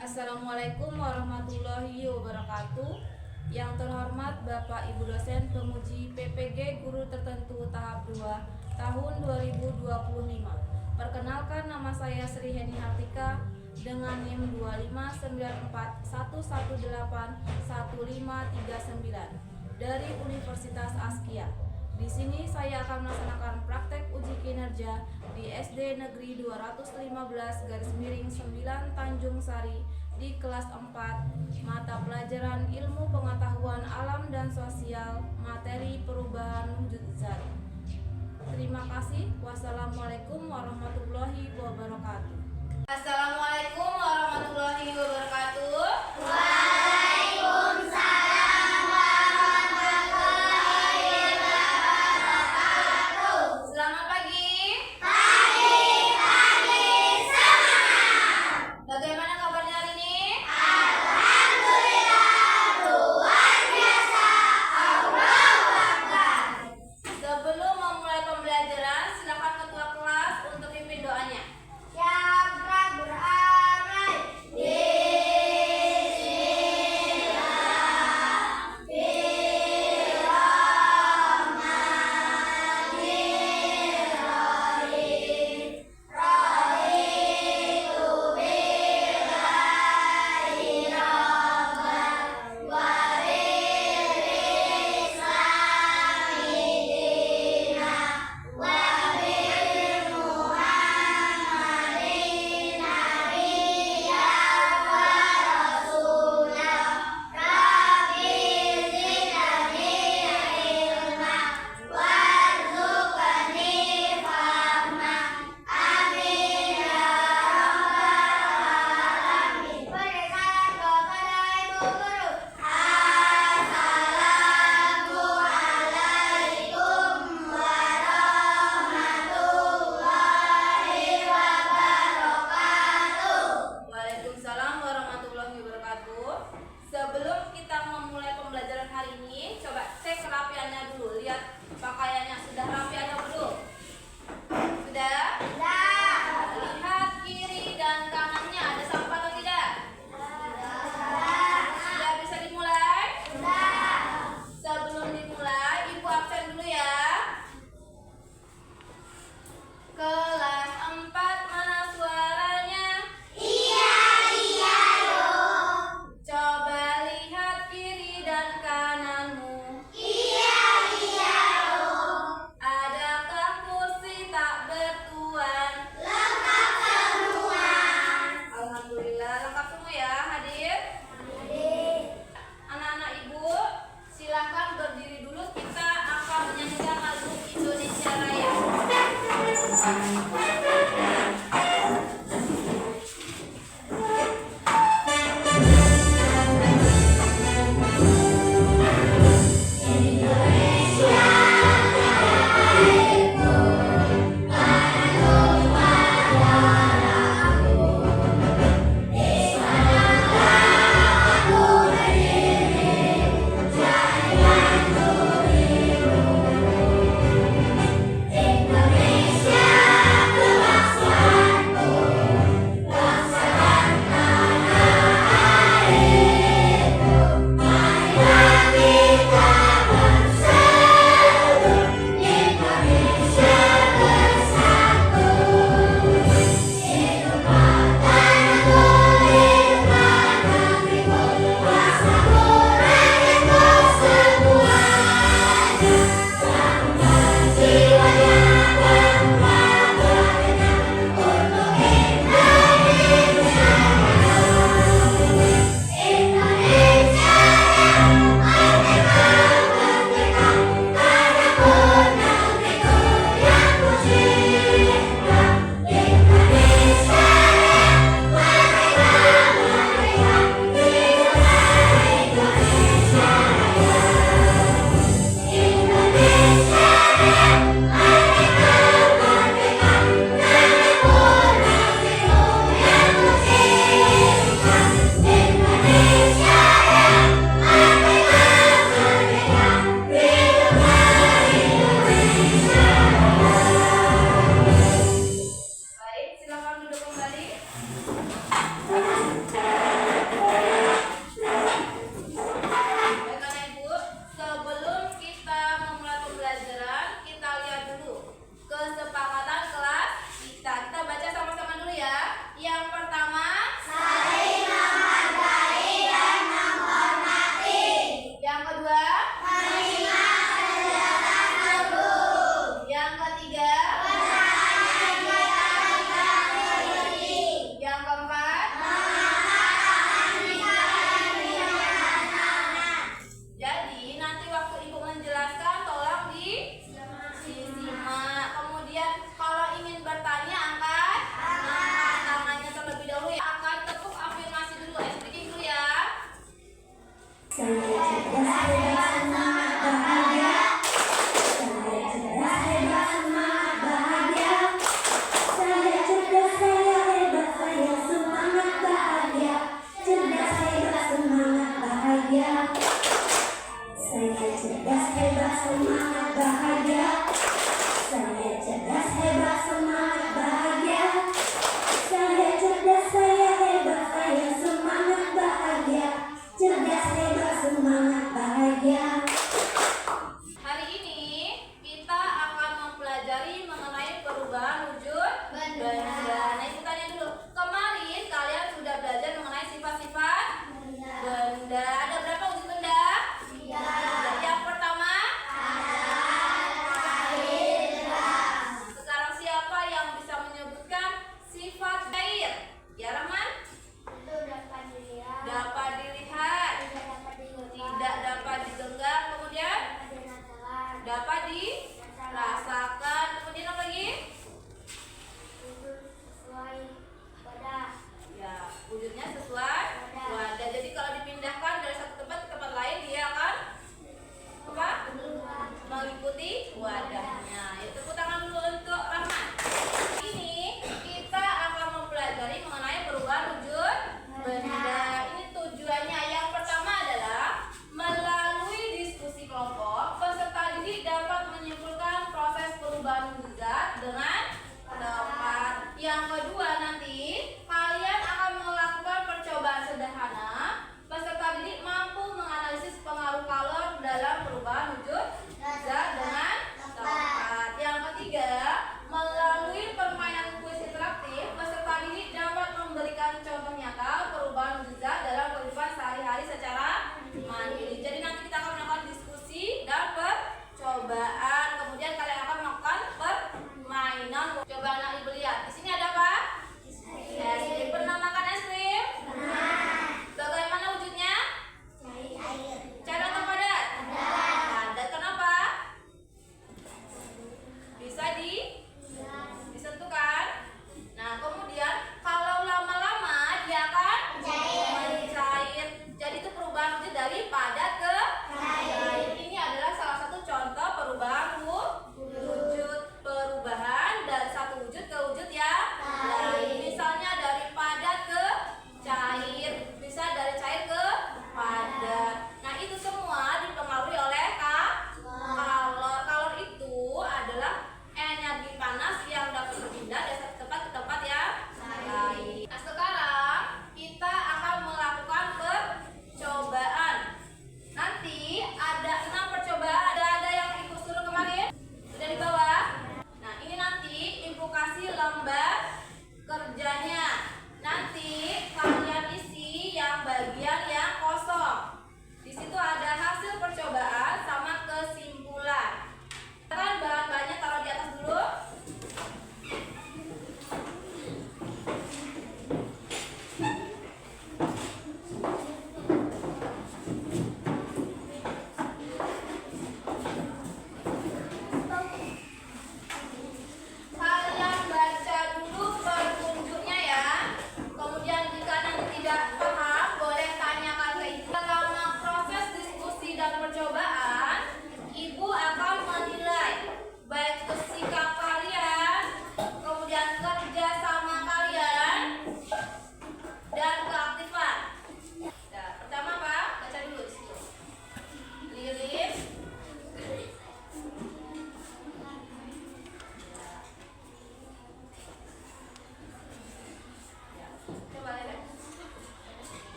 Assalamualaikum warahmatullahi wabarakatuh. Yang terhormat Bapak Ibu dosen penguji PPG Guru Tertentu tahap 2 tahun 2025. Perkenalkan, nama saya Sri Heni Hartika dengan NIM 25941181539 dari Universitas Askia. Di sini saya akan melaksanakan praktek uji kinerja di SD Negeri 215-9 Tanjung Sari di kelas 4 mata pelajaran Ilmu Pengetahuan Alam dan Sosial, materi perubahan wujud zat. Terima kasih. Wassalamualaikum warahmatullahi wabarakatuh. Assalamualaikum warahmatullahi wabarakatuh. Waalaikumsalam warahmatullahi wabarakatuh. Selamat pagi. Pagi semangat. Bagaimana kabarnya hari ini? Alhamdulillah luar biasa. Allahu Akbar. Sebelum memulai pembelajaran, silakan ketua kelas untuk pimpin doanya. Syabra beramai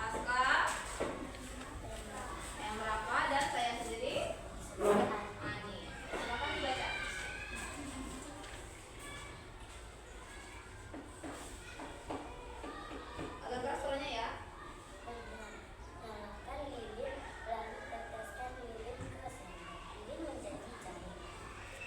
Aska yang berapa dan saya sendiri Ani. Silakan dibaca. Agak keras suaranya ya. Nyalakan lilin lalu teteskan lilin ke sendok. Lilin menjadi cair.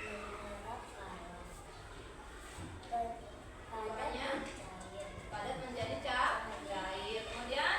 Menyerap panas. Padat Suaranya cair. padat menjadi cair. Kemudian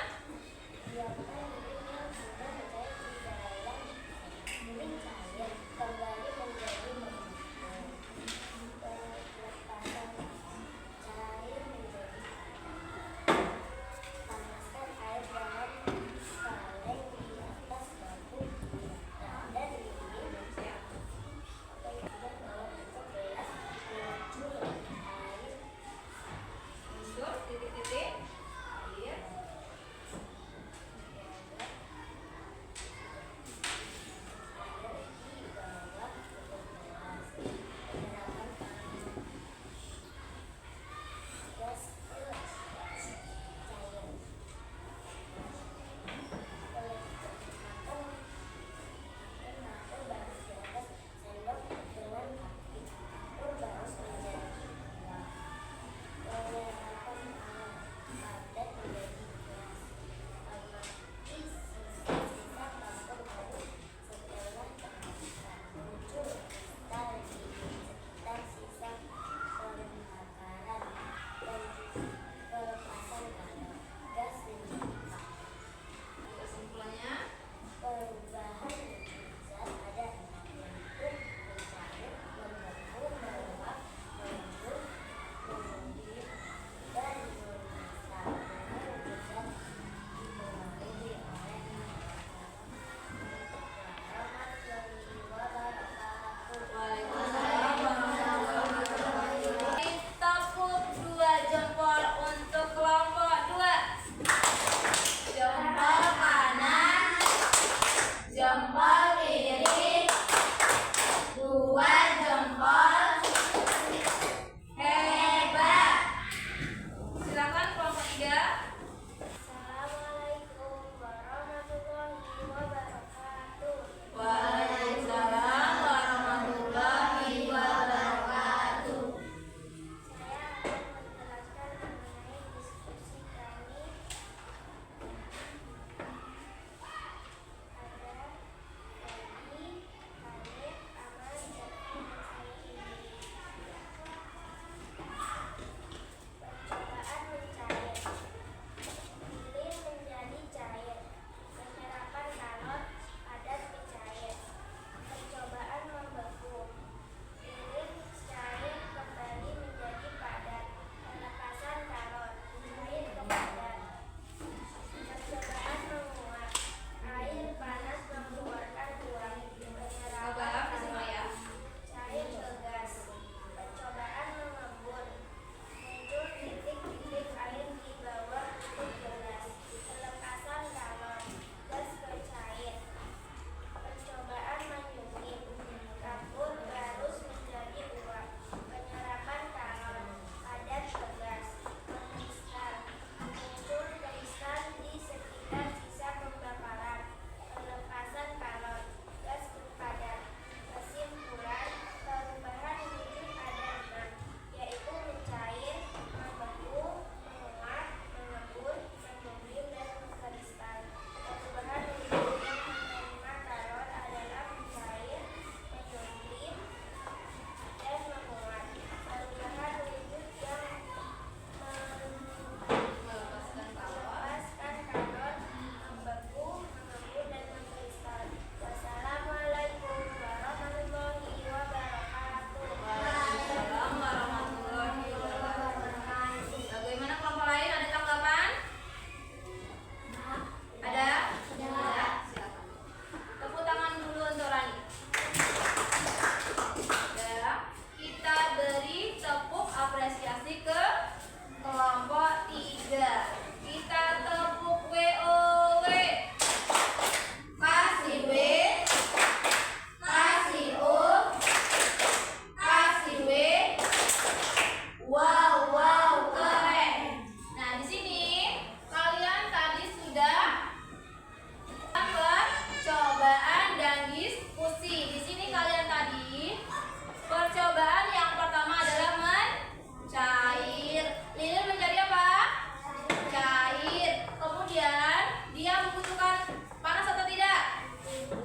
dia membutuhkan panas atau tidak?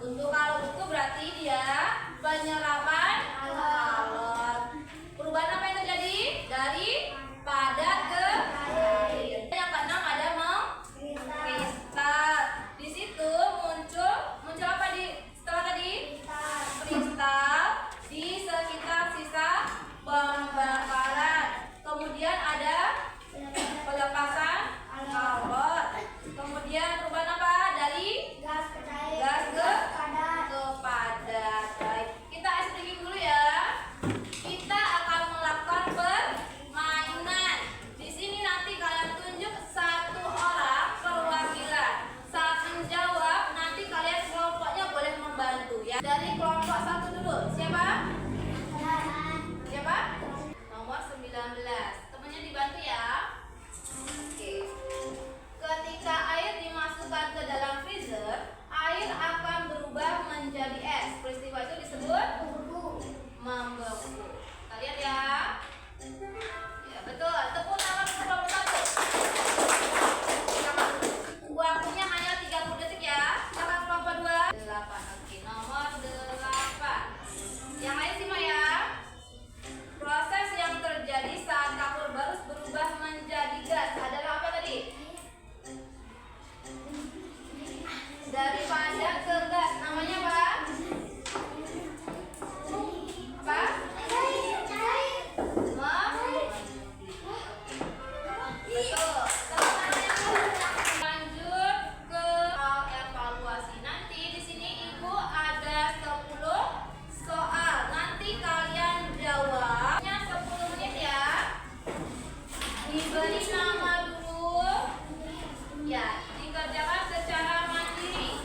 Untuk kalau itu berarti dia penyerapan kalor. Perubahan apa yang terjadi? Dari padat ke air. Yang keenam ada kristal. Di situ muncul apa setelah tadi? Kristal di sekitar sisa pembakaran. Kemudian ada pelepasan kalor. Kemudian perubahan apa? Dari gas ke padat. Baik, kita explain dulu ya. Kita akan melakukan permainan. Di sini nanti kalian tunjuk satu orang perwakilan. Saat menjawab nanti kalian kelompoknya boleh membantu ya. Dari kelompok satu dulu. Siapa? Siapa? Nomor 19. Temennya dibantu ya. Oke. Ketika air dimasukkan ke dalam freezer, air akan berubah menjadi es. Peristiwa itu disebut membeku. Kita lihat ya. Ya, betul. Tepuk tangan untuk kelompok satu. Waktunya hanya 30 detik ya. Siapa kelompok 2? 8. Oke, nomor 8. Yang lain simak ya. Proses yang terjadi saat kapur barus berubah menjadi gas adalah apa tadi? Dari padat ke gas. Namanya apa? Apa? Betul. Lanjut ke hal evaluasi. Nanti di sini Ibu ada 10 soal. Nanti kalian jawabnya 10 menit ya. Diberi nama dulu. Ya, dikerjakan secara mandiri.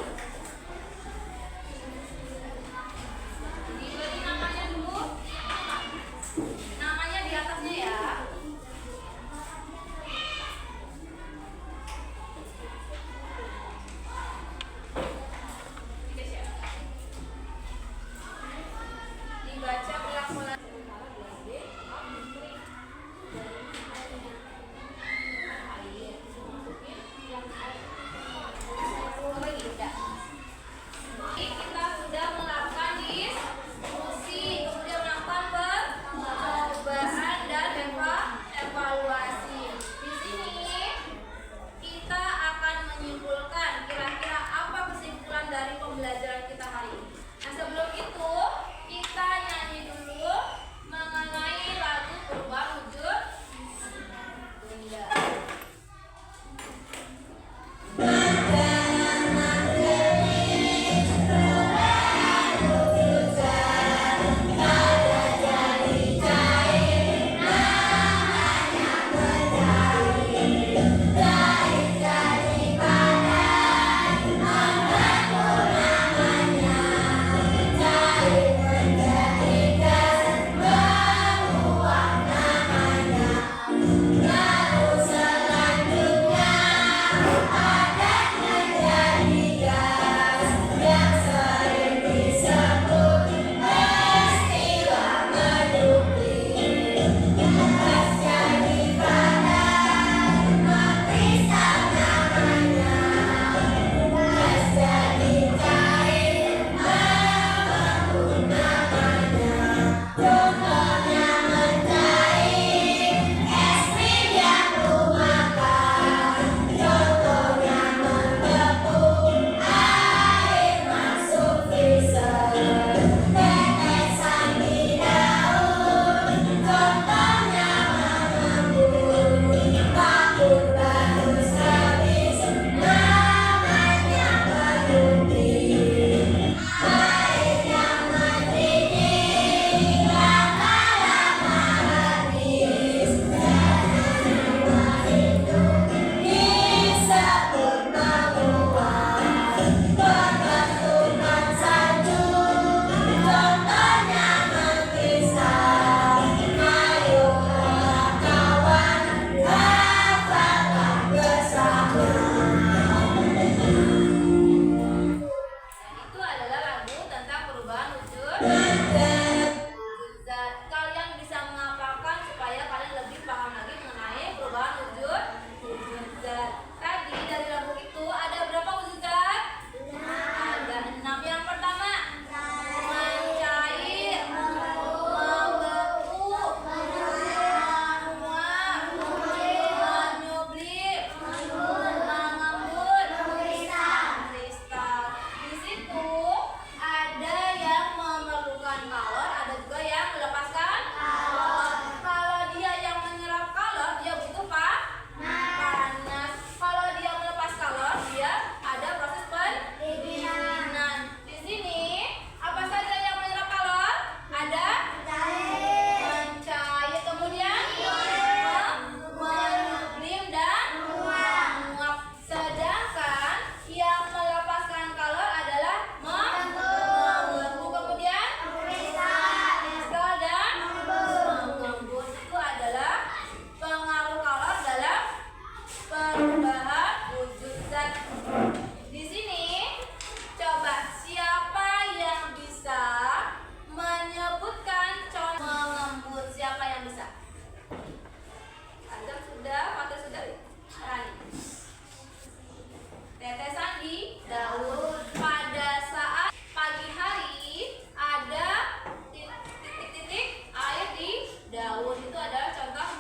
daun. Pada saat pagi hari ada titik-titik air di daun. Itu adalah contoh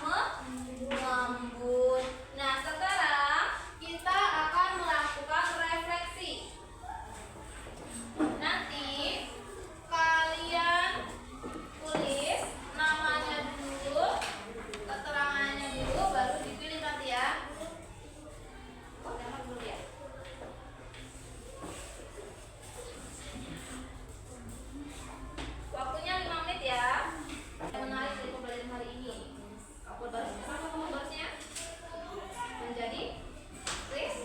mengembun. Nah, sekarang kita akan melakukan refleksi. Nanti kalian tulis namanya dulu, keterangannya dulu, baru dipilih nanti ya. Oh, jangan dulu ya. Waktunya 5 menit ya. Yang menarik dari pembelajaran hari ini, barsnya menjadi Chris.